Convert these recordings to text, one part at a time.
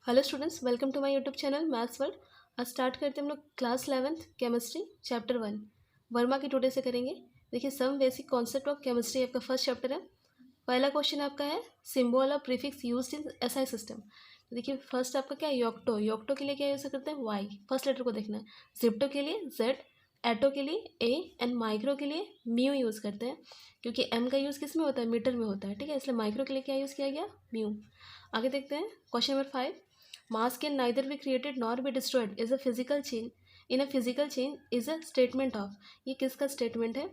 Hello students, welcome to my YouTube channel maths world. आज start करते हैं हम लोग class 11th chemistry chapter 1 Verma की टोटे से करेंगे। देखिए, some basic concept of chemistry आपका फर्स्ट चैप्टर है। पहला क्वेश्चन आपका है सिंबल और prefix used in SI system. तो देखिए, फर्स्ट आपका क्या है, योक्टो। योक्टो के लिए क्या यूज़ करते हैं, वाई। फर्स्ट लेटर को देखना है। जिप्टो के लिए जेड, एटो के लिए ए एंड माइक्रो के लिए म्यू यूज़ करते हैं, क्योंकि एम का यूज़ किस में होता है, मीटर में होता है। ठीक है, इसलिए माइक्रो के लिए क्या यूज़ किया गया, म्यू। आगे देखते हैं question number 5। Mass can neither be created nor be destroyed is a physical chain. In a physical chain is a statement of। ये किसका स्टेटमेंट है,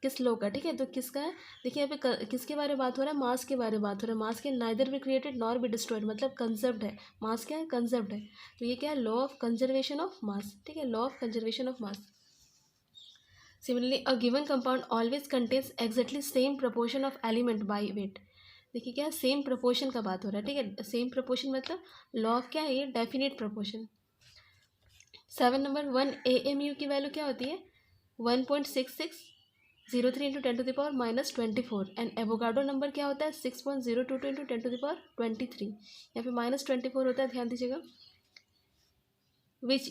किस लॉ का। ठीक है, तो किसका है, देखिए यहाँ पे किसके बारे में बात हो रहा है, मास के बारे में बात हो रहा है। मास के neither be created nor be destroyed मतलब कंजर्व्ड है। मास क्या है, कंजर्व्ड है। तो ये क्या है, law of conservation of mass. ठीक है, law of conservation of mass. Similarly a given compound always contains exactly same proportion of element by wait. देखिए क्या, सेम प्रोपोर्शन का बात हो रहा है। ठीक है, सेम प्रोपोर्शन मतलब लॉ ऑफ क्या है, ये डेफिनेट प्रोपोर्शन। 7 नंबर 1 AMU की वैल्यू क्या होती है, 1.6603 इंटू 10⁻⁻24 एंड एवोगाड्रो नंबर क्या होता है, 6.022 इंटू 10⁻23। यहाँ पे -24 होता है, ध्यान दीजिएगा। Which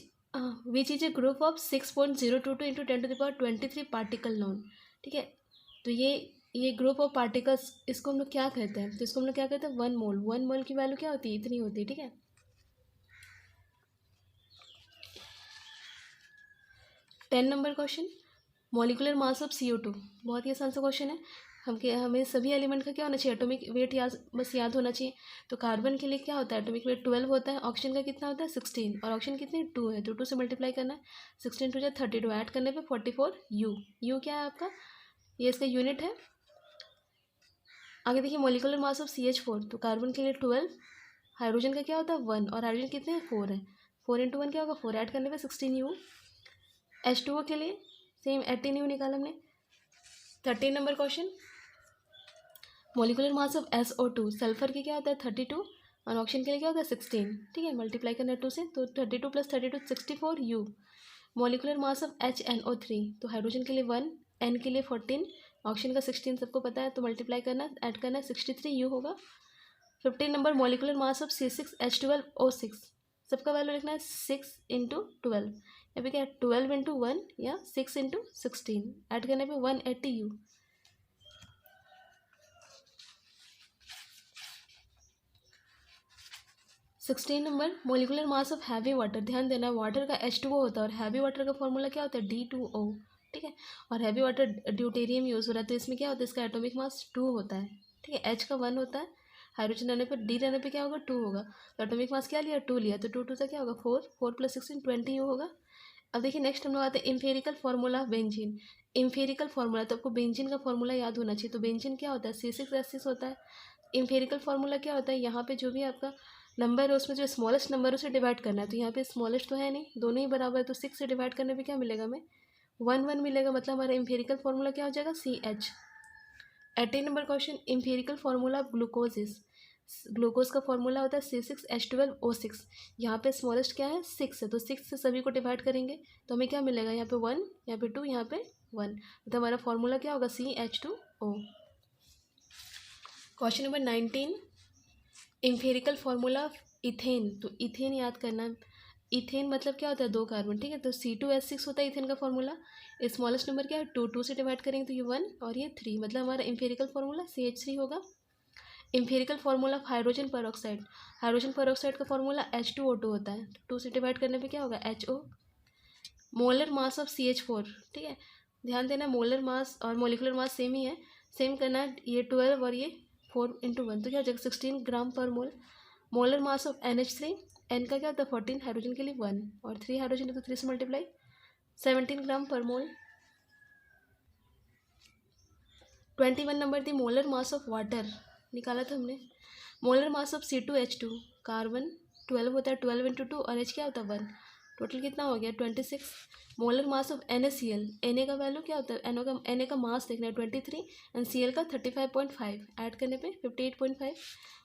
which is a group of 6.022 into 10⁻23 particle known. ठीक है, तो ये ग्रुप ऑफ पार्टिकल्स, इसको हम लोग क्या कहते हैं, तो इसको हम लोग क्या कहते हैं, 1 मोल। 1 मोल की वैल्यू क्या होती है, इतनी होती है। ठीक है, 10 number question, molecular mass of CO2। बहुत ही आसान सा क्वेश्चन है। हमें सभी एलिमेंट का क्या होना चाहिए, एटॉमिक वेट बस याद होना चाहिए। तो कार्बन के लिए क्या होता है, एटॉमिक वेट 12 होता है। ऑक्सीजन का कितना होता है, 16, और ऑक्सीजन कितने, 2 है, तो 2 से मल्टीप्लाई करना है। 16 टू 32, ऐड करने पे 44 यू क्या है आपका, ये इसका यूनिट है। आगे देखिए, मॉलिकुलर मास ऑफ CH4। तो कार्बन के लिए 12, हाइड्रोजन का क्या होता है 1, और हाइड्रोजन कितने हैं 4 है। 4 इंटू 1 क्या होगा 4, ऐड करने पे 16 H2O के लिए सेम 18 निकाला हमने। 13 number question, molecular mass of SO2। Sulphur की क्या होता है 32, और ऑक्सीजन के लिए क्या होता है 16। ठीक है, मल्टीप्लाई करना है 2 से, तो 32 + 32 64 U। Molecular mass of HNO3। तो हाइड्रोजन के लिए 1, N के लिए 14, ऑक्सीजन का 16 सबको पता है, तो मल्टीप्लाई करना, ऐड करना, 63 U होगा। 15 number, molecular mass of C6H12O6। सबका वैल्यू लिखना है 6 इंटू 12। यहाँ पे क्या है 12 इंटू 1 या 6 इंटू 16, ऐड करने पे 180 U। 16 number, molecular mass of heavy water. ध्यान देना, वाटर का H2O होता है, और हैवी वाटर का फॉर्मूला क्या होता है, D2O। ठीक है, और हैवी वाटर ड्यूटेरियम यूज़ हो रहा है, तो इसमें क्या होता है, इसका एटॉमिक मास 2 होता है। ठीक है, H का 1 होता है, हाइड्रोजन रहने पर D रहने पर क्या होगा 2 होगा, तो एटॉमिक मास क्या लिया 2 लिया, तो 2 2 से क्या होगा 4, 4 + 16 20 यू होगा। अब देखिए नेक्स्ट हम लोग आते हैं empirical formula of benzene. Empirical formula, तो आपको बेंजीन का फार्मूला याद होना चाहिए। तो बेंजीन क्या होता है, C6H6 होता है। इम्पेरिकल फार्मूला क्या होता है, यहाँ पे जो भी आपका नंबर है उसमें जो स्मॉलेस्ट नंबर है उसे डिवाइड करना है। तो यहाँ पे स्मॉलेस्ट तो है नहीं, दोनों ही बराबर है, तो 6 से डिवाइड करने पे क्या मिलेगा हमें 1 1 मिलेगा, मतलब हमारा इम्पेरिकल फार्मूला क्या हो जाएगा CH। 18 number question, empirical formula of glucose is. Glucose का फार्मूला होता है C6H12O6। यहाँ पे स्मॉलेस्ट क्या है 6 है, तो 6 से सभी को डिवाइड करेंगे तो हमें क्या मिलेगा, यहाँ पे 1, यहाँ पे 2, यहाँ पे 1, तो हमारा फार्मूला क्या होगा CH2O। Question number 19, empirical formula of ethane. तो इथेन याद करना है, इथेन मतलब क्या होता है 2 कार्बन। ठीक है, तो C2H6 होता है इथेन का फार्मूला। स्मॉलेस्ट नंबर क्या है 2, 2 से डिवाइड करेंगे तो ये 1 और ये 3, मतलब हमारा इम्पेरिकल फार्मूला CH3 होगा। Empirical formula of hydrogen peroxide. Hydrogen peroxide का फार्मूला H2O2 होता है, 2 से डिवाइड करने पे क्या होगा HO। Molar mass of CH4। ठीक है, ध्यान देना, मोलर मास और मोलिकुलर मास सेम ही है, सेम करना है, ये 12 और ये 4 इंटू 1, तो क्या हो जाएगा 16 ग्राम पर mole. Molar mass of NH3। N का क्या होता है 14, हाइड्रोजन के लिए 1, और 3 हाइड्रोजन है तो 3 से मल्टीप्लाई, 17 ग्राम पर मोल। 21 नंबर थी मोलर मास ऑफ वाटर, निकाला था हमने। Molar mass of C2H2। Carbon 12 होता है, 12 इंटू 2, और H क्या होता है 1, टोटल कितना हो गया 26। Molar mass of NaCl। Na का वैल्यू क्या होता है, Na का मास देखना है 23, एंड Cl का 35.5, ऐड करने पे 58.5।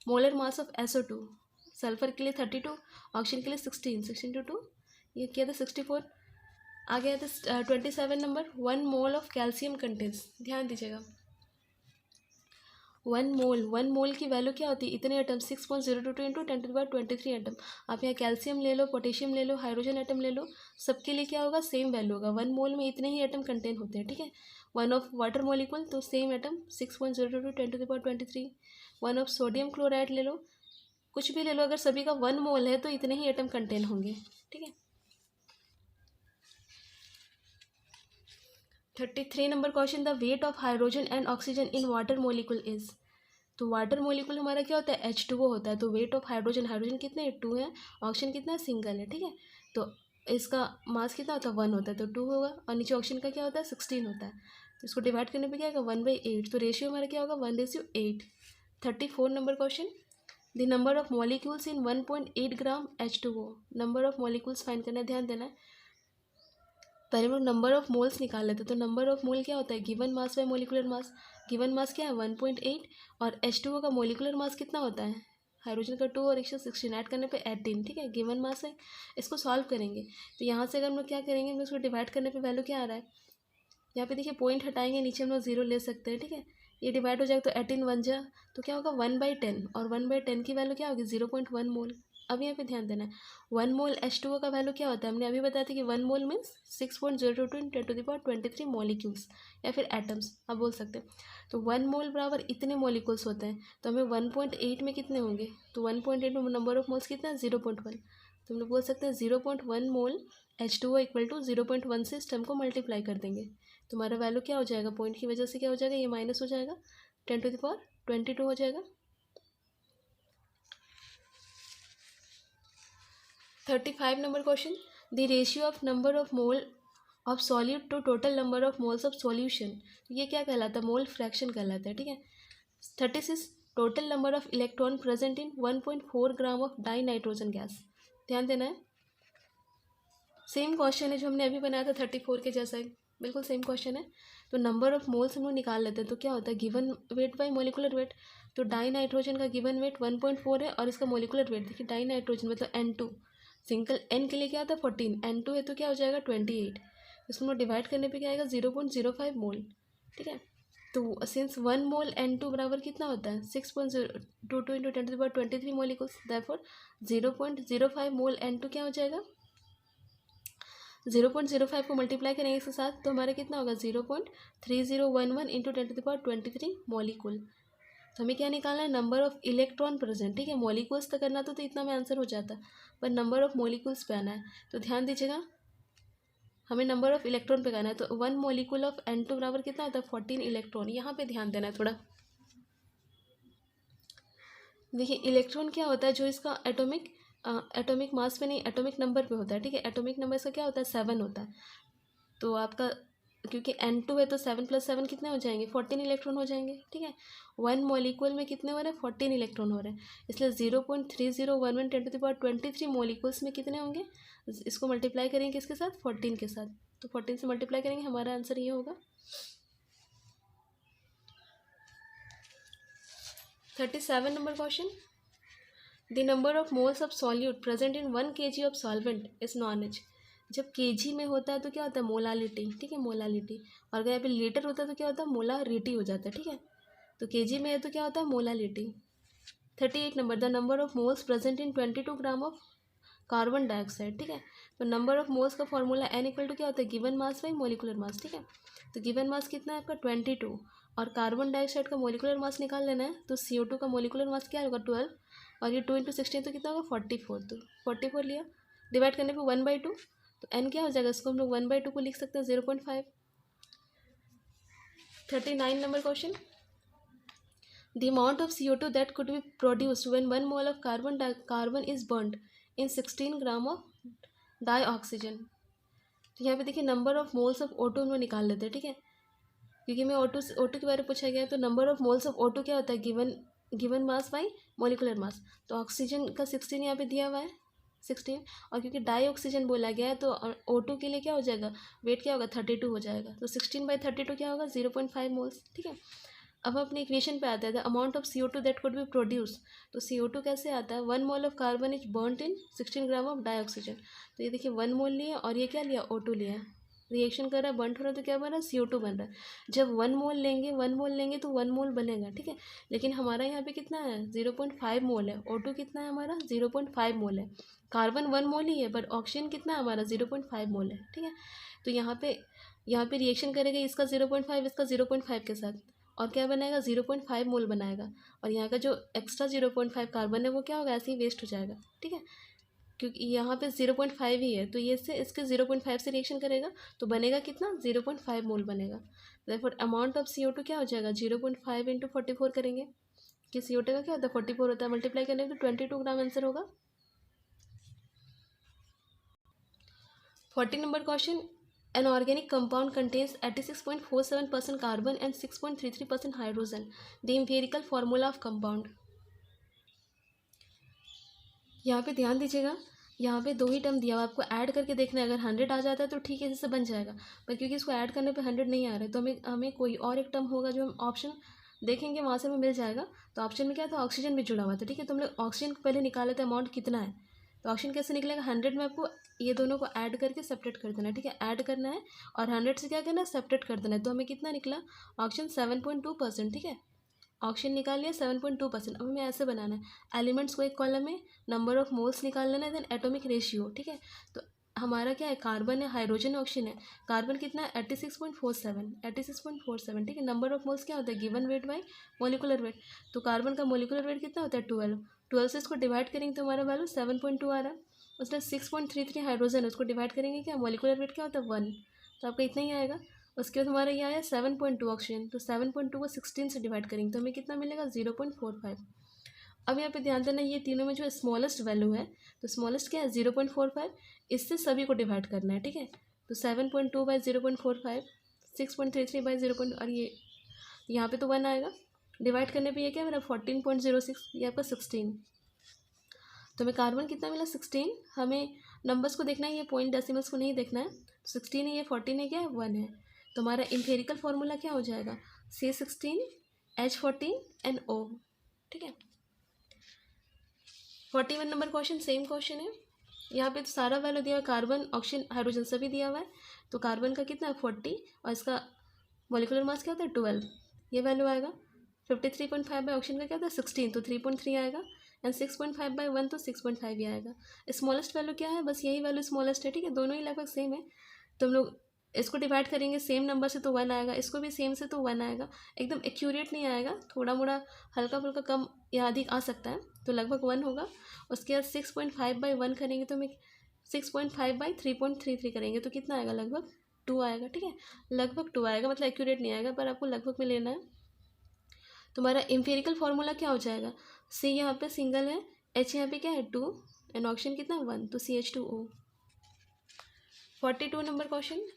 Molar mass of SO2। Sulphur के लिए 32, ऑक्सीजन के लिए 16, 16 टू 2, ये किया था 64। आ गया था 27 number, 1 mole of calcium contains. ध्यान दीजिएगा, वन मोल की वैल्यू क्या होती है, इतने एटम 6.022 इंटू 10⁻23 एटम। आप यहाँ कैल्शियम ले लो, पोटेशियम ले लो, हाइड्रोजन एटम ले लो, सबके लिए क्या होगा, सेम वैल्यू होगा। वन मोल में इतने ही एटम कंटेन होते हैं, ठीक है। वन ऑफ वाटर मोलिकुल तो same atom 6.022 10⁻23। One of sodium chloride ले लो, कुछ भी ले लो, अगर सभी का वन मोल है तो इतने ही एटम कंटेन होंगे, ठीक है। 33 number question, the weight of hydrogen and oxygen in water molecule is. तो वाटर मोलिकुल हमारा क्या होता है, H2O होता है। तो वेट ऑफ हाइड्रोजन, हाइड्रोजन कितने हैं, 2 है, ऑक्सीजन कितना है, सिंगल है, ठीक है। तो इसका मास कितना होता है, 1 होता है, तो 2 होगा। और नीचे ऑक्सीजन का क्या होता है, 16 होता है। तो इसको डिवाइड करने पे क्या आएगा, 1/8। तो रेशियो हमारा क्या होगा, 1:8। 34 number question, the number of molecules in 1.8 gram H2O। Number of molecules find करना है, ध्यान देना है। पहले हम लोग नंबर ऑफ मोल्स निकाल लेते हैं। तो नंबर ऑफ मोल क्या होता है, given mass by molecular mass. Given mass क्या है, 1.8, और H2O का मोलिकुलर मास कितना होता है, हाइड्रोजन का 2 और 116, ऐड करने पे 18, ठीक है। गिवन मास है, इसको सॉल्व करेंगे। तो यहाँ से अगर हम लोग क्या करेंगे, हम इसको डिवाइड करने पे वैल्यू क्या आ रहा है, यहाँ पे देखिए पॉइंट हटाएंगे, नीचे हम लोग 0 ले सकते हैं, ठीक है। ये डिवाइड हो जाएगा तो 18 1 जा, तो क्या होगा 1/10, और 1/10 की वैल्यू क्या होगी, 0.1 मोल। अब यहाँ पे ध्यान देना है, 1 मोल H2O का वैल्यू क्या होता है, हमने अभी बताया था कि 1 मोल मीन्स 6.022 10⁻23 मॉलिक्यूल्स या फिर एटम्स आप बोल सकते हैं। तो 1 मोल बराबर इतने मॉलिक्यूल्स होते हैं, तो हमें 1.8 में कितने होंगे, तो 1.8 में नंबर ऑफ मोल्स कितना है, 0.1। तो हम लोग बोल सकते हैं 0.1 मोल H2O इक्वल टू 0.1 से इस टर्म को मल्टीप्लाई कर देंगे। तुम्हारा वैल्यू क्या हो जाएगा, पॉइंट की वजह से क्या हो जाएगा, ये माइनस हो जाएगा, 10⁻22 हो जाएगा। 35 number question, the ratio of number of mole of solute to total number of moles of solution. ये क्या कहलाता है, मोल फ्रैक्शन कहलाता है, ठीक है। 36 total number of electron present in 1.4 gram of die nitrogen gas. ध्यान देना है, सेम क्वेश्चन है जो हमने अभी बनाया था 34 के जैसा है, बिल्कुल सेम क्वेश्चन है। तो नंबर ऑफ मोल्स हम लोग निकाल लेते हैं। तो क्या होता है, given weight by molecular weight. तो डाई नाइट्रोजन का गिवन वेट 1.4 है, और इसका मोलिकुलर वेट देखिए, डाई नाइट्रोजन मतलब N2, सिंगल N के लिए क्या आता है 14, N2 है तो क्या हो जाएगा 28। इसको हम डिवाइड करने पे क्या आएगा 0.05 मोल, ठीक है। तो सिंस 1 मोल N2 बराबर कितना होता है 6.022 इंटू 10⁻23 मोलिकुल्स, देयरफॉर 0.05 मोल N2 क्या हो जाएगा, 0.05 को मल्टीप्लाई करेंगे इसके साथ तो हमारा कितना होगा 0.3011 इंटू 10⁻23 मॉलिक्यूल। तो हमें क्या निकालना है, नंबर ऑफ इलेक्ट्रॉन प्रेजेंट, ठीक है। मॉलिक्यूल्स तक करना तो इतना में आंसर हो जाता, पर नंबर ऑफ मॉलिक्यूल्स पे आना है। तो ध्यान दीजिएगा, हमें नंबर ऑफ इलेक्ट्रॉन पे करना है। तो 1 मॉलिक्यूल ऑफ N2 बराबर कितना होता है 14 इलेक्ट्रॉन। यहाँ पे ध्यान देना है थोड़ा, देखिए इलेक्ट्रॉन क्या होता है, जो इसका एटॉमिक मास पे नहीं, एटॉमिक नंबर पे होता है, ठीक है। एटॉमिक नंबर इसका क्या होता है 7 होता है। तो आपका क्योंकि N2 है तो 7 + 7 कितने हो जाएंगे 14 इलेक्ट्रॉन हो जाएंगे, ठीक है। 1 मॉलिक्यूल में कितने हो रहे हैं 14 इलेक्ट्रॉन हो रहे हैं, इसलिए 0.3011 10⁻23 मॉलिक्यूल्स में कितने होंगे, इसको मल्टीप्लाई करेंगे किसके साथ 14 के साथ। तो 14 से मल्टीप्लाई करेंगे, हमारा आंसर ये होगा। 37 number question, the number of moles of solute present in 1 kg of solvent is known as. जब kg में होता है तो क्या होता है मोलालिटी, ठीक है, मोलालिटी। और अगर यहाँ पे लीटर होता है तो क्या होता है मोलारिटी हो जाता है, ठीक है। तो kg में है तो क्या होता है molality. 38 number, the number of moles present in 22 gram of carbon dioxide, ठीक है। तो नंबर ऑफ मोल्स का फॉर्मूला N इक्वल टू क्या होता है given mass by molecular mass, ठीक है। तो गिवन मास कितना है आपका 22, और कार्बन डाइऑक्साइड का मोलिकुलर मास निकाल लेना है। तो CO2 का मोलिकुलर मास क्या होगा 12, और ये 2 × 16 तो कितना होगा 44। तो 44 लिया, डिवाइड करने पे 1/2, तो N क्या हो जाएगा, इसको हम लोग 1/2 को लिख सकते हैं 0.5। 39 number question, the amount of CO2 that could be produced when 1 mole of carbon is burnt in 16 gram of डाईऑक्सीजन। तो यहाँ पे देखिए number of moles of O2 हम लोग निकाल लेते हैं, ठीक है। क्योंकि मैं O2 के बारे में पूछा गया है, तो number of moles of O2 क्या होता है given mass by molecular mass. तो ऑक्सीजन का 16 यहाँ पे दिया हुआ है 16, और क्योंकि डाई ऑक्सीजन बोला गया है तो O2 के लिए क्या हो जाएगा वेट क्या होगा 32 हो जाएगा। तो 16/32 क्या होगा 0.5 मोल्स, ठीक है। अब अपने इक्वेशन पे आते हैं, the amount of CO2 that could be produce. तो CO2 कैसे आता है 1 mole of carbon is burned in 16 gram of dioxygen. तो ये देखिए 1 मोल लिया और ये क्या लिया O2 लिया है रिएक्शन कर रहा है, बर्न हो रहा है, तो क्या बन रहा है, CO2 बन रहा है। जब 1 मोल लेंगे तो 1 मोल बनेगा, ठीक है। लेकिन हमारा यहाँ पे कितना है, 0.5 मोल है। O2 कितना है हमारा, 0.5 मोल है। कार्बन 1 मोल ही है, बट ऑक्सीजन कितना है हमारा, 0.5 मोल है, ठीक है। तो यहाँ पे रिएक्शन करेगा इसका 0.5 इसका 0.5 के साथ, और क्या बनाएगा, 0.5 मोल बनाएगा। और यहाँ का जो एक्स्ट्रा 0.5 कार्बन है वो क्या होगा, ऐसे ही वेस्ट हो जाएगा, ठीक है। क्योंकि यहाँ पे 0.5 ही है, तो ये से इसके 0.5 से रिएक्शन करेगा तो बनेगा कितना, 0.5 मोल बनेगा। देयरफॉर अमाउंट ऑफ CO2 क्या हो जाएगा, 0.5 इंटू 44 करेंगे कि CO2 का क्या होता है, 44 होता है, मल्टीप्लाई करने तो 22 ग्राम आंसर होगा। 40 number question, an organic compound contains 86.47% carbon and 6.33% hydrogen. The empirical formula of compound. यहाँ पे ध्यान दीजिएगा, यहाँ पे 2 ही टर्म दिया हुआ, आपको ऐड करके देखना है। अगर 100 आ जाता है तो ठीक है, इससे बन जाएगा, पर क्योंकि इसको ऐड करने पे 100 नहीं आ रहा है, तो हमें कोई और एक टर्म होगा जो हम ऑप्शन देखेंगे वहाँ से हमें मिल जाएगा। तो ऑप्शन में क्या था, ऑक्सीजन भी जुड़ा हुआ था, ठीक है। तो हम लोग ऑक्सीजन पहले निकाले थे, अमाउंट कितना है, तो ऑक्सीजन कैसे निकलेगा, 100 में आपको ये दोनों को ऐड करके सेपरेट कर देना है, ठीक है। ऐड करना है और 100 से क्या करना है, सेपरेट कर देना है। तो हमें कितना निकला, ऑक्सीजन 7.2%, ठीक है। ऑक्सीजन निकाल लिया 7.2%। अब हमें ऐसे बनाना है, एलिमेंट्स को एक कॉलम में, नंबर ऑफ मोल्स निकाल लेना है, देन एटॉमिक रेशियो, ठीक है। तो हमारा क्या है, कार्बन है, हाइड्रोजन, ऑक्सीजन है। कार्बन कितना है, 86.47, ठीक है। नंबर ऑफ मोल्स क्या होता है, given weight by molecular weight. तो कार्बन का मोलिकुलर वेट कितना होता है, 12 से इसको डिवाइड करेंगे तो हमारा वैल्यू 7.2 आ रहा है। उसमें 6.33 हाइड्रोजन, उसको डिवाइड करेंगे क्या, मोलिकुलर वेट क्या होता है, 1, तो आपका इतना ही आएगा। उसके बाद हमारा ये आया 7.2 ऑक्सीजन, तो 7.2 को 16 से डिवाइड करेंगे तो हमें कितना मिलेगा, 0.45। अब यहाँ पे ध्यान देना, ये तीनों में जो स्मॉलेस्ट वैल्यू है, तो स्मॉलेस्ट क्या है, 0.45, इससे सभी को डिवाइड करना है, ठीक है। तो 7.2 बाई 0.45, 6.33 बाई 0. और ये यहाँ पे तो 1 आएगा, डिवाइड करने पे ये क्या मेरा 14.06, ये आपका 16। तो हमें कार्बन कितना मिला, 16। हमें नंबर्स को देखना है, ये पॉइंट डेसिमल्स को नहीं देखना है। 16 है, ये 14 है, क्या है, 1 है। तो हमारा इम्पेरिकल फार्मूला क्या हो जाएगा, C16 H14 NO, ठीक है। 41 नंबर क्वेश्चन, सेम क्वेश्चन है। यहाँ पे तो सारा वैल्यू दिया हुआ है, कार्बन, ऑक्सीजन, हाइड्रोजन सभी दिया हुआ है। तो कार्बन का कितना है, 40, और इसका मोलिकुलर मास क्या होता है, 12, ये वैल्यू आएगा। 53.5 बाई ऑक्सीजन का क्या होता है, 16, तो 3.3 आएगा। एंड 6.5 बाई 1, तो 6.5 ही आएगा। स्मॉलेस्ट वैल्यू क्या है, बस यही वैल्यू स्मॉलेस्ट है, ठीक है। दोनों ही लगभग सेम है, तो हम लोग इसको डिवाइड करेंगे सेम नंबर से तो 1 आएगा, इसको भी सेम से तो 1 आएगा। एकदम एक्यूरेट नहीं आएगा, थोड़ा मोड़ा हल्का फुल्का कम या अधिक आ सकता है, तो लगभग 1 होगा। उसके बाद 6.5 बाई 1 करेंगे तो हमें 6.5 बाई 3.33 करेंगे तो कितना आएगा, लगभग 2 आएगा, ठीक है। लगभग 2 आएगा, मतलब एक्यूरेट नहीं आएगा, पर आपको लगभग में लेना है। तुम्हारा एम्पिरिकल फार्मूला क्या हो जाएगा, C यहाँ पे सिंगल है, H यहाँ पे क्या है 2, एंड ऑक्सीजन कितना 1, तो CH2O। 42 नंबर क्वेश्चन,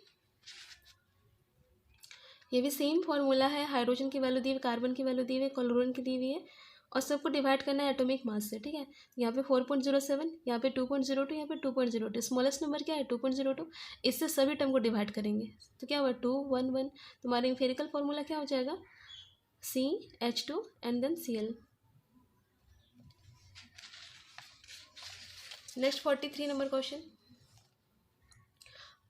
ये भी सेम फार्मूला है, हाइड्रोजन की वैल्यू दी हुई, कार्बन की वैल्यू दी हुई है, क्लोरीन की दी हुई है, और सबको डिवाइड करना है एटॉमिक मास से, ठीक है। यहाँ पे 4.07, यहाँ पे 2.02, यहाँ पे 2.02। स्मॉलेस्ट नंबर क्या है, 2.02, इससे सभी टर्म को डिवाइड करेंगे तो क्या हुआ, 2 1 1। तुम्हारा एम्पिरिकल फार्मूला क्या हो जाएगा, CH2 and then Cl। Next 43 number question,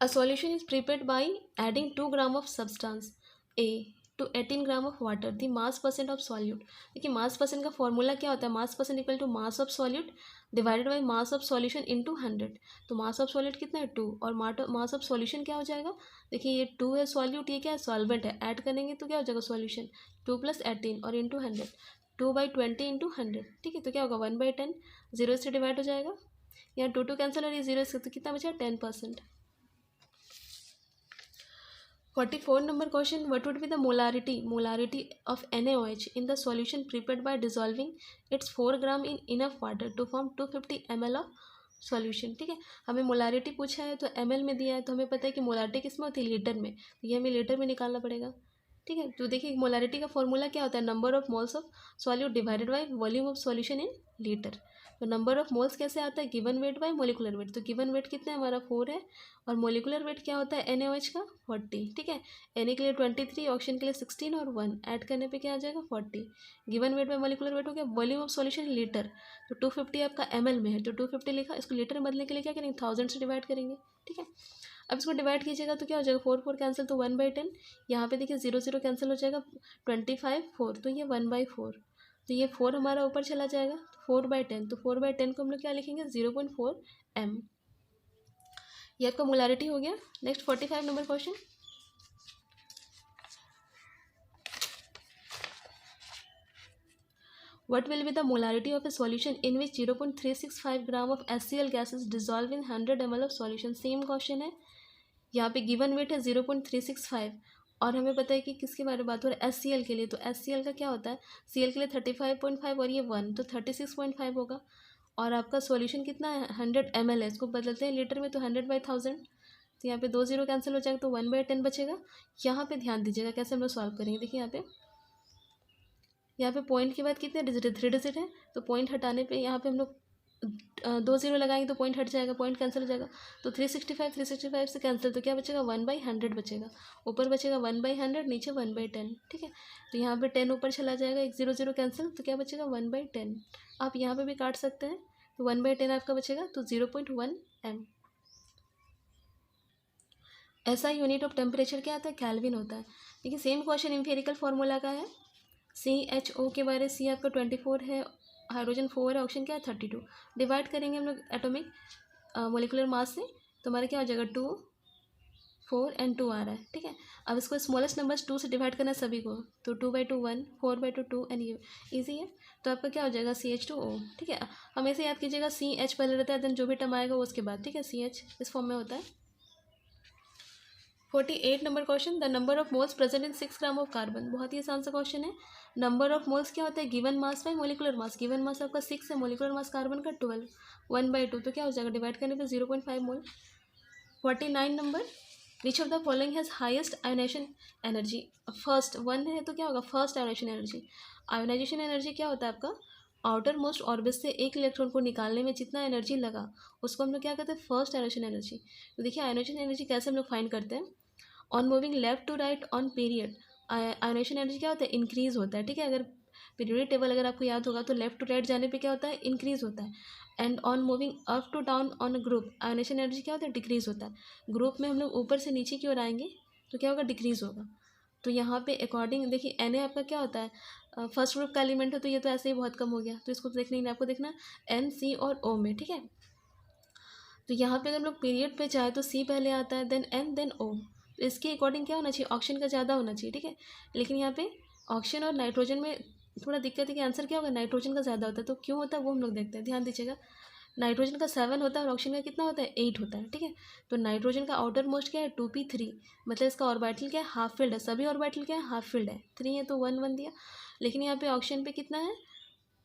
a solution is prepared by adding 2 gram of substance A to 18 gram of water, the mass percent of solute। देखिए मास परसेंट का फॉर्मूला क्या होता है, mass percent equal to mass of solute divided by mass of solution into 100। तो मास of solute कितना है 2, और मास of solution क्या हो जाएगा, देखिए ये 2 है सॉल्यूट, ये क्या है सॉल्वेंट है, ऐड करेंगे तो क्या हो जाएगा सॉल्यूशन, 2 + 18 और इंटू 100, 2/20 इंटू 100, ठीक है। तो क्या होगा 1/10, 0 से डिवाइड हो जाएगा, यहाँ 2 कैंसिल और ये 0 से, तो कितना बचा 10%। 44 number question, what would be the molarity of NaOH in the solution prepared by dissolving its 4 gram in enough water to form 250 ml of solution, ठीक है। हमें मोलारिटी पूछा है तो ml में दिया है, तो हमें पता है कि मोलारिटी किस में होती है, लीटर में, तो ये हमें लीटर में निकालना पड़ेगा, ठीक है। तो देखिए मोलारिटी का फॉर्मूला क्या होता है, number of moles of solute divided by volume of solution in litre. तो नंबर ऑफ मोल्स कैसे आता है, given weight by molecular weight. तो गिवन वेट कितना है हमारा 4 है, और मोलिकुलर वेट क्या होता है NaOH का 40, ठीक है। Na के लिए 23, ऑक्सीजन के लिए 16 और 1 ऐड करने पे क्या आ जाएगा 40। Given weight by molecular weight हो गया, वॉल्यूम ऑफ सॉल्यूशन लीटर, तो 250 आपका ml में है, तो 250 लिखा, इसको लीटर में बदलने के लिए क्या करेंगे 1000 से डिवाइड करेंगे, ठीक है। अब इसको डिवाइड कीजिएगा तो क्या हो जाएगा, 4 4 कैंसिल तो 1/10। यहाँ पे देखिए 0 0 कैंसिल हो जाएगा, 25 4 तो ये 1/4, तो ये 4 हमारा ऊपर चला जाएगा, 4/10 तो 4/10 को हम लोग क्या लिखेंगे 0.4 m। ये आपका मोलारिटी हो गया। Next 45 number question. What will be the molarity of a solution in which 0.365 gram of HCl gas is dissolved in 100 ml of solution? Same question है। यहाँ पे गिवन वेट है 0.365 और हमें पता है कि किसके बारे में बात हो रहा है, HCl के लिए। तो HCl का क्या होता है, Cl के लिए 35.5 और ये 1 तो 36.5 होगा। और आपका सॉल्यूशन कितना है 100 ml है, इसको बदलते हैं लीटर में तो 100/1000, तो यहाँ पे 2 0 कैंसिल हो जाएगा तो 1/10 बचेगा। यहाँ पे ध्यान दीजिएगा कैसे हम लोग सॉल्व करेंगे। देखिए यहाँ पे पॉइंट के बाद कितने डिजिट है, 3 डिजिट है, तो पॉइंट हटाने पे यहाँ पे हम लोग 2 0 लगाएंगे तो पॉइंट हट जाएगा, पॉइंट कैंसिल हो जाएगा, तो 365 से कैंसिल तो क्या बचेगा 1/100 बचेगा। ऊपर बचेगा 1/100, नीचे 1/10, ठीक है। तो यहाँ पे 10 ऊपर चला जाएगा, 1 0 0 कैंसिल तो क्या बचेगा 1/10। आप यहाँ पे भी काट सकते हैं, तो 1/10 आपका बचेगा, तो 0.1 m। ऐसा यूनिट ऑफ टेम्परेचर क्या आता है, केल्विन होता है। देखिए सेम क्वेश्चन एम्पिरिकल फार्मूला का है। CHO के बारे C आपका 24 है, हाइड्रोजन 4 है, ऑप्शन क्या है 32। डिवाइड करेंगे हम लोग एटॉमिक मोलिकुलर मास से, तो हमारा क्या हो जाएगा 2 4 एंड 2 आ रहा है, ठीक है। अब इसको स्मॉलेस्ट नंबर्स 2 से डिवाइड करना है सभी को, तो 2/2 1, 4/2 2 एंड ये ईजी है। तो आपका क्या हो जाएगा CH2O, ठीक है। हमेशा याद कीजिएगा CH पहले रहता है, देन जो भी टर्म आएगा वो उसके बाद, ठीक है। CH इस फॉर्म में होता है। 48 number question, the number of moles present in 6 gram of carbon. बहुत ही आसान सा क्वेश्चन है। नंबर ऑफ मोल्स क्या होता है, given mass by molecular mass. Given mass आपका 6 है, मोलिकुलर मास कार्बन का 12, 1/2 तो क्या हो जाएगा डिवाइड करने पे 0.5 mole. 49 number, which of the following has highest ionization energy. First 1 है तो क्या होगा first ionization energy. Ionization energy क्या होता है आपका, आउटर मोस्ट ऑर्बिट से एक इलेक्ट्रॉन को निकालने में जितना एनर्जी लगा उसको हम लोग क्या कहते हैं फर्स्ट आयोनाइजेशन एनर्जी। तो देखिए आयोनाइजेशन एनर्जी कैसे हम लोग फाइंड करते हैं, on moving left to right on period ionization energy क्या होता है इंक्रीज होता है, ठीक है। अगर पीरियोडिक टेबल अगर आपको याद होगा तो लेफ्ट टू राइट जाने पे क्या होता है इंक्रीज होता है, and on moving up to down on a group ionization energy क्या होता है डिक्रीज होता है। ग्रुप में हम लोग ऊपर से नीचे की ओर आएंगे तो क्या होगा डिक्रीज होगा। तो यहाँ पे अकॉर्डिंग देखिए Na आपका क्या होता है फर्स्ट ग्रुप का एलिमेंट है, तो ये तो ऐसे ही बहुत कम हो गया, तो इसको देखने के लिए आपको देखना N C और O में, ठीक है। तो यहाँ पे अगर हम लोग पीरियड पे जाए तो C पहले आता है, देन N देन O। तो इसके अकॉर्डिंग क्या होना चाहिए ऑक्सीजन का ज़्यादा होना चाहिए, ठीक है। लेकिन यहाँ पे ऑक्सीजन और नाइट्रोजन में थोड़ा दिक्कत है कि आंसर क्या होगा नाइट्रोजन का ज़्यादा होता है। तो क्यों होता है वो हम लोग देखते हैं, ध्यान दीजिएगा। नाइट्रोजन का 7 होता है और ऑक्सीजन का कितना होता है 8 होता है, ठीक है। तो नाइट्रोजन का आउटर मोस्ट क्या है 2p3, मतलब इसका ऑर्बिटल क्या है हाफ फील्ड है, सभी ऑर्बिटल क्या है हाफ फील्ड है, 3 है तो 1 1 दिया। लेकिन यहाँ पे ऑक्सीजन पे कितना है,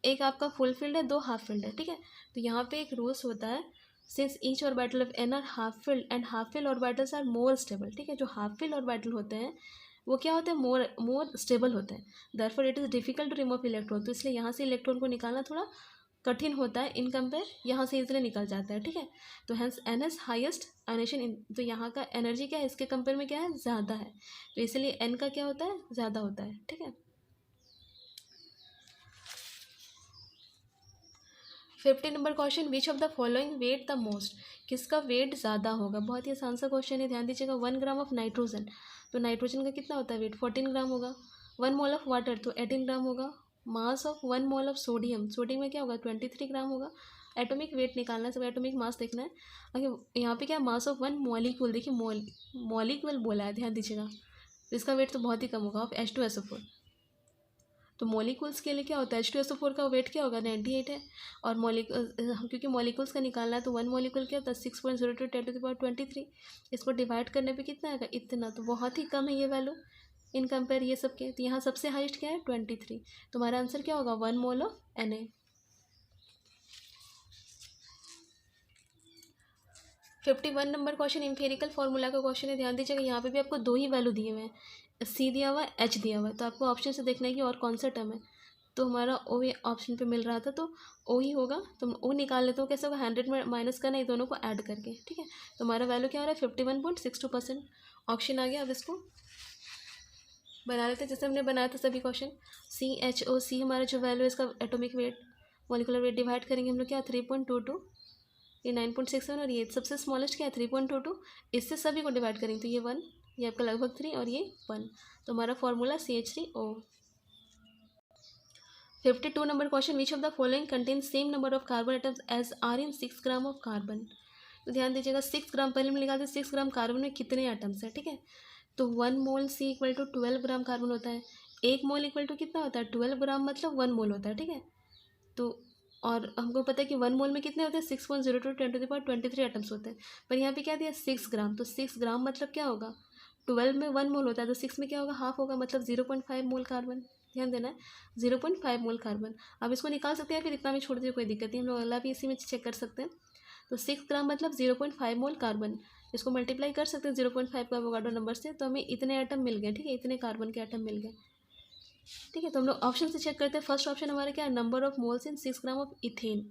एक आपका फुल फील्ड है, 2 हाफ फील्ड है, ठीक है। तो यहाँ पे एक रूल्स होता है, since each orbital of N are half filled and half filled orbitals are more stable, ठीक है। जो हाफ फील्ड ऑर्बिटल होते हैं वो क्या होते हैं मोर स्टेबल होते हैं, therefore it is difficult to remove electron. तो इसलिए यहाँ से इलेक्ट्रॉन को निकालना थोड़ा कठिन होता है इन कंपेयर, यहाँ से इजीली निकल जाता है, ठीक है। तो hence N is highest ionization, तो यहाँ का एनर्जी क्या है इसके कंपेयर में क्या है ज़्यादा है, तो इसलिए N का क्या होता है ज़्यादा होता है, ठीक है। 50 number question, which of the following weight the most. किसका वेट ज़्यादा होगा, बहुत ही आसान सा क्वेश्चन है, ध्यान दीजिएगा। 1 ग्राम ऑफ नाइट्रोजन, तो नाइट्रोजन का कितना होता है वेट 14 ग्राम होगा। 1 मोल ऑफ वाटर तो 18 ग्राम होगा। Mass of 1 mole of sodium, sodium में क्या होगा 23 ग्राम होगा। एटॉमिक वेट निकालना है, सब एटॉमिक मास देखना है। अगर यहाँ पे क्या मास ऑफ 1 मॉलिक्यूल, देखिए मॉलिक्यूल बोला है, ध्यान दीजिएगा। तो इसका वेट तो बहुत ही कम होगा ऑफ H2SO4। तो मॉलिक्यूल्स के लिए क्या होता है H2SO4 का वेट क्या होगा 98 है। और क्योंकि मॉलिक्यूल्स का निकालना है तो 1 मॉलिक्यूल क्या होता है 6.02 10⁻23। इसको डिवाइड करने पे कितना आएगा इतना, तो बहुत ही कम है ये वैल्यू इन कंपेयर ये सब के। तो यहाँ सबसे हाईएस्ट क्या है 23, तो हमारा आंसर क्या होगा 1 mole of Na। 51 number question empirical formula का क्वेश्चन है, ध्यान दीजिएगा। यहाँ पे भी आपको 2 ही वैल्यू दिए हुए हैं, C दिया हुआ है H दिया हुआ है, तो आपको ऑप्शन से देखना है कि और कौन सा टर्म है। तो हमारा O ऑप्शन पे मिल रहा था तो O ही होगा, तो O निकाल लेते हो कैसे होगा 100 में माइनस करना है दोनों को ऐड करके, ठीक है। तो हमारा वैल्यू क्या हो रहा है 51.62%। ऑप्शन आ गया। अब इसको बना लेते हैं जैसे हमने बनाया था सभी क्वेश्चन। CHOC हमारा जो वैल्यू है इसका atomic weight molecular weight divide करेंगे हम लोग क्या 3.22 ये 9.67 और ये सबसे स्मॉलेस्ट क्या है 3.22। इससे सभी को डिवाइड करेंगे तो ये 1, ये आपका लगभग 3 और ये 1। तो हमारा formula CH3O। 52 number question, which of the following contain same number of carbon atoms as are in 6 gram of carbon. तो ध्यान दीजिएगा 6 ग्राम पहले में निकालते 6 ग्राम कार्बन में कितने एटम्स हैं, ठीक है। तो 1 mole C equal to 12 gram carbon होता है। 1 मोल इक्वल टू कितना होता है 12 ग्राम, मतलब 1 मोल होता है, ठीक है। तो और हमको पता है कि 1 मोल में कितने होते हैं 6.02 × 10⁻23 एटम्स होते हैं। पर यहाँ पे क्या दिया 6 ग्राम, तो 6 ग्राम मतलब क्या होगा 12 में 1 मोल होता है, तो 6 में क्या होगा हाफ होगा, मतलब 0.5 मोल कार्बन। ध्यान देना है 0.5 मोल कार्बन। अब इसको निकाल सकते हैं फिर इतना में छोड़ दीजिए, कोई दिक्कत नहीं, हम लोग अगला भी इसी में चेक कर सकते हैं। तो 6 ग्राम मतलब 0.5 मोल कार्बन, इसको मल्टीप्लाई कर सकते हैं 0.5 का एवोगाड्रो नंबर से, तो हमें इतने एटम मिल गए, ठीक है, इतने कार्बन के एटम मिल गए, ठीक है। तो हम लोग ऑप्शन से चेक करते हैं। फर्स्ट ऑप्शन हमारा क्या है number of moles in 6 gram of ethane,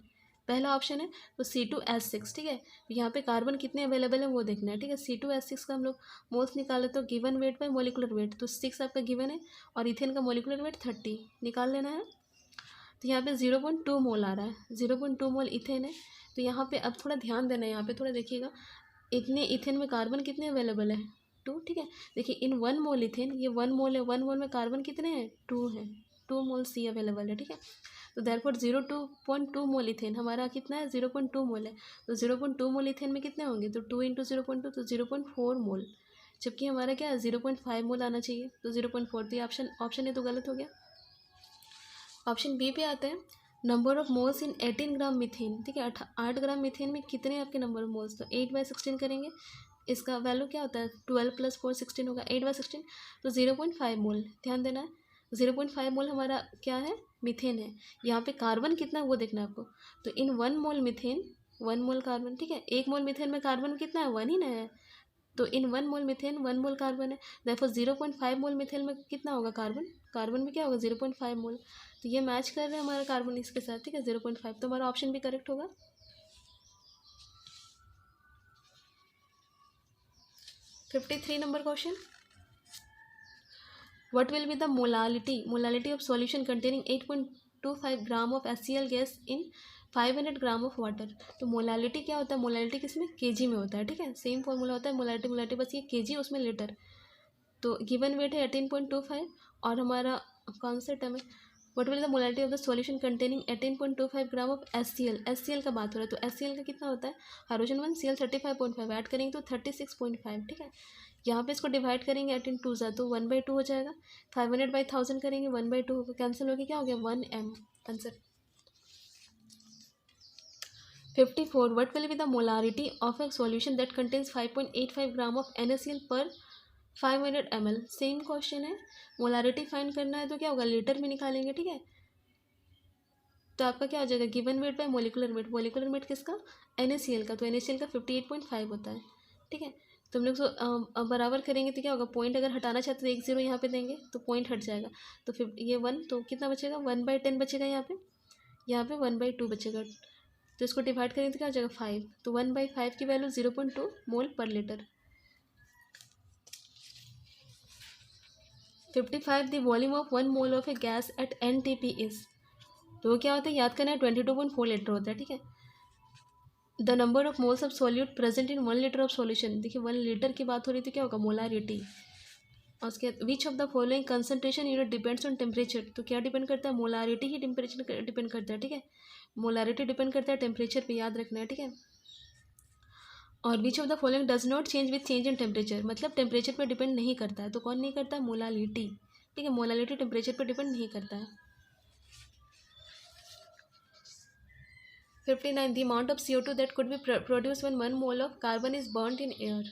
पहला ऑप्शन है। तो C2H6, ठीक है। यहाँ पे कार्बन कितने अवेलेबल है वो देखना है, ठीक है। C2H6 का हम लोग मोल्स निकाले तो given weight by molecular weight, तो 6 आपका गिवन है और इथेन का मोलिकुलर वेट 30 निकाल लेना है। तो यहाँ पे 0.2 मोल आ रहा है, 0.2 मोल इथेन है। तो यहाँ पे अब थोड़ा ध्यान देना है, यहाँ पे थोड़ा देखिएगा इतने इथेन में कार्बन कितने अवेलेबल है 2, ठीक है। देखिए इन 1 मोल इथेन, ये 1 मोल है, 1 मोल में कार्बन कितने हैं 2 है, 2 मोल C अवेलेबल है, ठीक है। तो देयरफॉर 0.2 मोल इथेन हमारा कितना है 0.2 मोल है। तो 0.2 मोल इथेन में कितने होंगे, तो 2 × 0.2 तो 0.4 मोल, जबकि हमारा क्या है 0.5 मोल आना चाहिए, तो 0.4। तो ये ऑप्शन है तो गलत हो गया। ऑप्शन बी पे आते हैं, number of moles in 18 gram methane, ठीक है। 8 ग्राम मीथेन में कितने आपके नंबर ऑफ मोल्स, तो 8/16 करेंगे, इसका वैल्यू क्या होता है 12 + 4 16 होगा, 8/16 तो 0.5 मोल। ध्यान देना है 0.5 मोल हमारा क्या है मीथेन है। यहाँ पे कार्बन कितना है वो देखना है आपको। तो इन 1 मोल मीथेन 1 मोल कार्बन, ठीक है। 1 मोल मीथेन में कार्बन कितना है 1 ही ना है, तो इन 1 मोल मीथेन 1 मोल कार्बन है, देयरफॉर 0.5 मोल मीथेन में कितना होगा कार्बन, कार्बन में क्या होगा 0.5 मोल। तो ये मैच कर रहे हैं हमारा कार्बन इसके साथ, ठीक है 0.5, तो हमारा ऑप्शन भी करेक्ट होगा। 53 number question, what will be the molality of solution containing 8.25 gram of HCl gas in 500 gram of water. तो मोलालिटी क्या होता है, मोलालिटी किसमें केजी में होता है, ठीक है। सेम फॉर्मूला होता है मोलालिटी बस ये केजी उसमें लीटर। तो गिवन वेट है 18.25 और हमारा कौन सा टर्म है what will the molality of the solution containing 18.25 gram of HCl का बात हो रहा है। तो HCl का कितना होता है हाइड्रोजन 1 Cl 35.5 ऐड करेंगे तो 36.5, ठीक है। यहाँ पे इसको डिवाइड करेंगे 18 2 ज़ा तो 1/2 हो जाएगा, 500/1000 करेंगे 1/2 होगा, कैंसिल हो गया, क्या हो गया 1 m answer. 54 what will be the molarity of A solution that contains 5.85 gram of NaCl पर 500 ml। सेम क्वेश्चन है, मोलारिटी फाइंड करना है तो क्या होगा लीटर में निकालेंगे, ठीक है। तो आपका क्या हो जाएगा given weight by molecular weight, molecular weight किसका NaCl का, तो NaCl का 58.5 होता है, ठीक है। तो हम लोग तो बराबर करेंगे तो क्या होगा पॉइंट अगर हटाना चाहते तो 1 0 यहाँ पे देंगे तो पॉइंट हट जाएगा, तो फिर ये 1 तो कितना बचेगा 1/10 बचेगा, यहाँ पे 1/2 बचेगा। तो इसको डिवाइड करेंगे तो क्या हो जाएगा 5, तो 1/5 की वैल्यू 0.2 मोल पर litre. 55 the volume of 1 mole of A gas at NTP is. तो वो क्या होता है याद करना है 22.4 लीटर होता है, ठीक है। The number of moles of solute present in 1 litre of solution, देखिए 1 लीटर की बात हो रही थी, क्या होगा मोलारिटी। और उसके विच of the following concentration unit depends on temperature, तो क्या डिपेंड करता है मोलारिटी ही टेम्परेचर डिपेंड करता है, ठीक है। मोलारिटी डिपेंड करता है टेम्परेचर पे, याद रखना है, ठीक है। और विच of the following does not change with change in temperature, मतलब टेम्परेचर पर डिपेंड नहीं करता है, तो कौन नहीं करता है मोलालिटी, ठीक है। मोलालिटी टेम्परेचर पर डिपेंड नहीं करता है। 59 the amount of CO2 that could be produce when 1 mole of carbon is burned in air.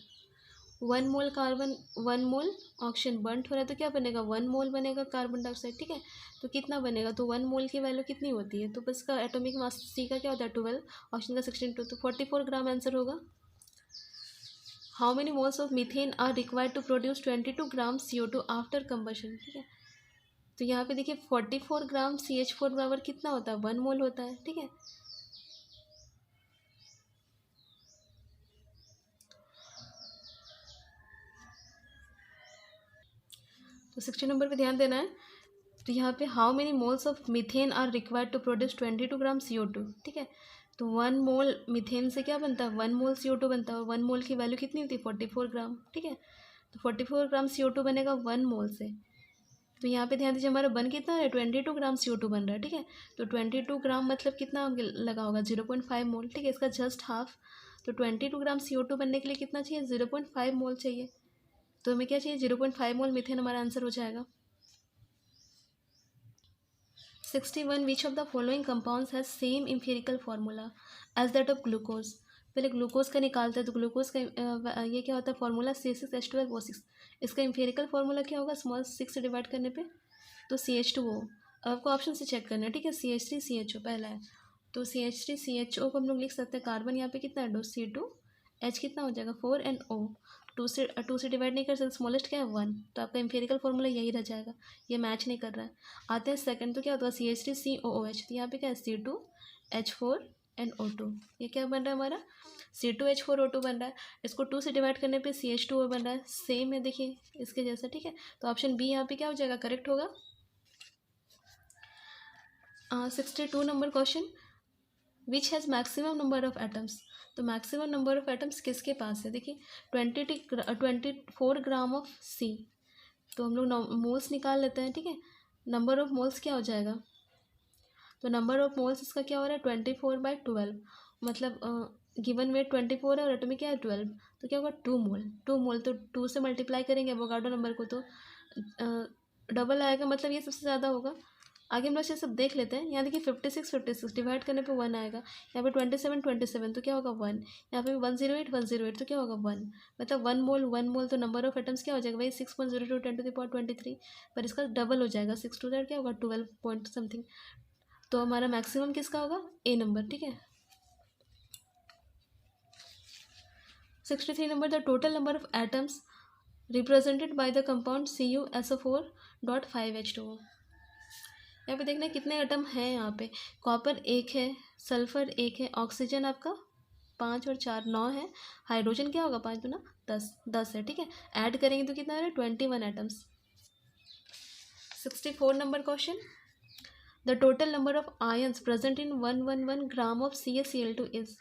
1 mole carbon 1 mole oxygen burnt हो रहा है तो क्या बनेगा 1 मोल बनेगा कार्बन डाइऑक्साइड, ठीक है। तो कितना बनेगा, तो 1 मोल की वैल्यू कितनी होती है, तो बस का एटॉमिक मास C का क्या होता है 12, ऑक्सीजन का 16 तो 44 ग्राम आंसर होगा। How many moles of methane are required to produce 22 gram CO2 after combustion, ठीक है। तो यहाँ पे देखिए 44 ग्राम CH4 बराबर कितना होता है 1 मोल होता है, ठीक है। तो 60 नंबर पे ध्यान देना है। तो यहाँ पे how many moles of methane are required to produce 22 gram CO2, ठीक है। तो 1 मोल मीथेन से क्या बनता है, 1 मोल CO2 बनता है, और 1 मोल की वैल्यू कितनी होती है, 44 ग्राम। ठीक है, तो 44 ग्राम CO2 बनेगा 1 मोल से। तो यहाँ पे ध्यान दीजिए, हमारा बन कितना है, 22 ग्राम CO2 बन रहा है। ठीक है, तो 22 ग्राम मतलब कितना लगा होगा, 0.5 मोल। ठीक है, इसका जस्ट हाफ। तो 22 ग्राम CO2 बनने के लिए कितना चाहिए, 0.5 मोल चाहिए। तो हमें क्या चाहिए, 0.5 मोल मीथेन हमारा आंसर हो जाएगा। 61 which of the following compounds has same empirical formula as that of glucose. पहले ग्लूकोज का निकालते हैं, तो ग्लूकोज का ये क्या होता है फार्मूला, C6H12O6। इसका एम्पिरिकल फार्मूला क्या होगा, स्मॉल 6 से डिवाइड करने पे तो CH2O। आपको ऑप्शन से चेक करना है। ठीक है, CH3CHO पहला है, तो CH3CHO को हम लोग लिख सकते हैं, कार्बन यहाँ पे कितना है, C2H कितना हो जाएगा 4 and O। टू से डिवाइड नहीं कर सकते, स्मॉलेस्ट क्या है 1, तो आपका एम्पिरिकल फार्मूला यही रह जाएगा, ये मैच नहीं कर रहा है। आते हैं सेकंड, तो क्या होता है CH3COOH, तो यहाँ पे क्या है C2H4 and O2। ये क्या बन रहा है हमारा, C2H4O2 बन रहा है। इसको 2 से डिवाइड करने पे CH2O बन रहा है, सेम है देखिए इसके जैसा। ठीक है, तो ऑप्शन बी यहाँ पे क्या हो जाएगा, करेक्ट होगा। 62 number question, which has maximum number of atoms. तो मैक्सिमम नंबर ऑफ एटम्स किसके पास है, देखिए 24 ग्राम ऑफ C। तो हम लोग मोल्स निकाल लेते हैं। ठीक है, नंबर ऑफ मोल्स क्या हो जाएगा, तो नंबर ऑफ मोल्स इसका क्या हो रहा है 24/12, मतलब गिवन वेट 24 है और एटॉमिक क्या है 12, तो क्या होगा 2 मोल। 2 मोल तो 2 से मल्टीप्लाई करेंगे एवोगाड्रो नंबर को, तो डबल आएगा, मतलब ये सबसे ज़्यादा होगा। आगे हम लोग ये सब देख लेते हैं। यहाँ देखिए 56 डिवाइड करने पे 1 आएगा, यहाँ पे 27 तो क्या होगा 1, यहाँ पे 108 तो क्या होगा 1, मतलब 1 मोल तो नंबर ऑफ एटम्स क्या हो जाएगा भाई 6.02 10⁻23, पर इसका डबल हो जाएगा 6 टू दैट क्या होगा 12 पॉइंट समथिंग। तो हमारा मैक्सिमम किसका होगा, ए नंबर। ठीक है, 63 number, the total number of atoms represented by the compound CuSO4.5H2O। यहाँ पे देखना कितने एटम हैं, यहाँ पे कॉपर 1 है, सल्फर 1 है, ऑक्सीजन आपका 5 और 4 9 है, हाइड्रोजन क्या होगा 5 दूना 10 है। ठीक है, ऐड करेंगे तो कितना है 21 atoms. 64 number question, the total number of ions present in 111 gram of CaCl2 is.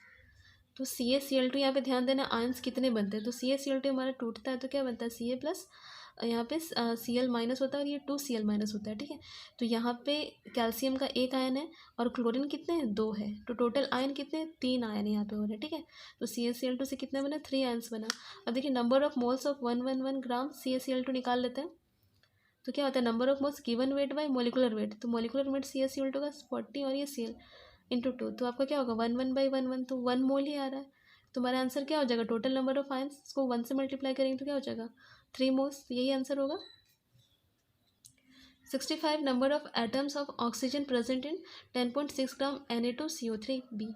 तो CaCl2 यहाँ पे ध्यान देना, आयंस कितने बनते हैं, तो CaCl2 हमारा टूटता है तो क्या बनता है Ca प्लस, यहाँ पे Cl माइनस होता है और ये 2Cl माइनस होता है। ठीक है, तो यहाँ पे कैल्शियम का 1 आयन है और क्लोरीन कितने हैं 2 है, तो टोटल आयन कितने 3 आयन यहाँ पे हो रहे हैं। ठीक है, तो CaCl2 से कितने बना 3 आयन्स बना। अब देखिए number of moles of 111 gram CaCl2 निकाल लेते हैं, तो क्या होता है number of moles given weight by molecular weight, तो मोलिकुलर वेट CaCl2 का 40 और ये Cl इंटू 2, तो आपका क्या होगा 11/11, तो 1 मोल ही आ रहा है। तो हमारा आंसर क्या हो जाएगा, टोटल नंबर ऑफ आयंस, इसको 1 से मल्टीप्लाई करेंगे तो क्या हो जाएगा 3 मोल्स, यही आंसर होगा। 65 number of atoms of oxygen present in 10.6 gram Na2CO3b।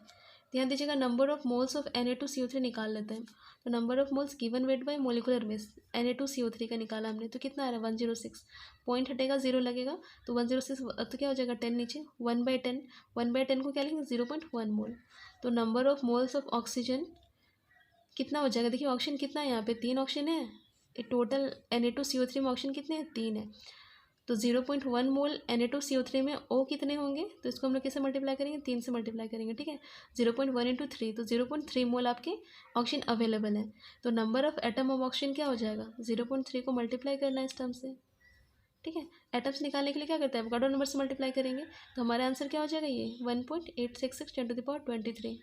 ध्यान दीजिएगा, number of moles of Na2CO3 निकाल लेते हैं, तो number of moles given weight by molecular weight Na2CO3 का निकाला हमने, तो कितना आ रहा है 106, पॉइंट हटेगा 0 लगेगा, तो 106 तो क्या हो जाएगा 10 नीचे 1/10, 1/10 को क्या लिखेंगे 0.1 मोल। तो number of moles of oxygen कितना हो जाएगा, देखिए ऑक्सीजन कितना है, यहाँ पे 3 ऑक्सीजन है, टोटल Na2CO3 में ऑक्सीजन कितने हैं 3 है, तो 0.1 मोल Na2CO3 में O कितने होंगे, तो इसको हम लोग कैसे मल्टीप्लाई करेंगे 3 से मल्टीप्लाई करेंगे। ठीक है, 0.1 इंटू 3, तो 0.3 मोल आपके ऑक्सीजन अवेलेबल है। तो number of atom of oxygen क्या हो जाएगा 0.3 को मल्टीप्लाई करना है इस टर्म से। ठीक है, एटम्स निकालने के लिए क्या करते हैं एवोगाड्रो नंबर से मल्टीप्लाई करेंगे, तो हमारा आंसर क्या हो जाएगा ये 1.866 10⁻23।